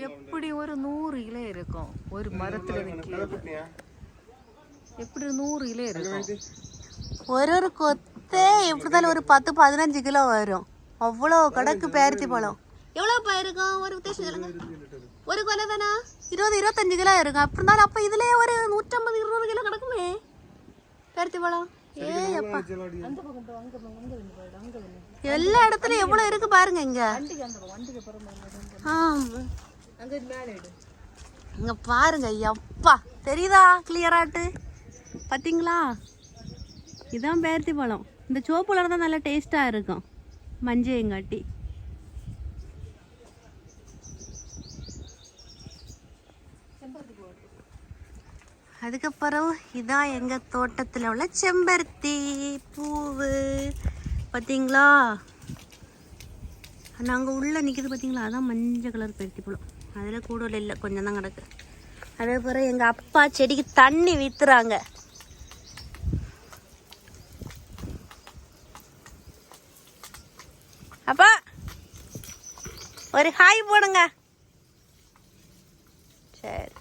எப்படி ஒரு 100 இலை இருக்கும் ஒரு மரத்துல எப்படி 100 இலை இருக்கும். ஒரு கொத்தே எப்படிதான் ஒரு 10-15 கிலோ வரும். அவ்வளோ கடக்கு பேரத்தி பழம். எவ்வளவு போயிருக்கும் ஒரு உத்தேசம் சொல்லுங்க. ஒரு கொலை தானா 20-25 கிலோ இருக்கும். அப்படி இருந்தாலும் அப்ப இதுலயே ஒரு 150-200 கிலோ கிடக்குமே பேரத்தி பழம். ஏப்பா எல்லா இடத்துலயும் எவ்வளவு இருக்கு பாருங்க. இங்க இங்க பாருங்க. எப்பா தெரியுதா கிளியராட்டு பாத்தீங்களா? இதான் பேரத்தி பழம். இந்த சோப்பு கலர் தான் நல்லா டேஸ்டா இருக்கும் மஞ்சையங்காட்டி. அதுக்கப்புறம் இதான் எங்க தோட்டத்துல உள்ள செம்பருத்தி பூவு பார்த்தீங்களா? நாங்கள் உள்ளே நிற்கிது பார்த்தீங்களா? அதான் மஞ்சள் கலர் பருத்தி பழம். அதில் கூட இல்லை, கொஞ்சம் தான் கிடக்கு. அதே போல் எங்கள் அப்பா செடிக்கு தண்ணி விற்றுறாங்க. அப்பா ஒரு ஹாய் போடுங்க. சரி.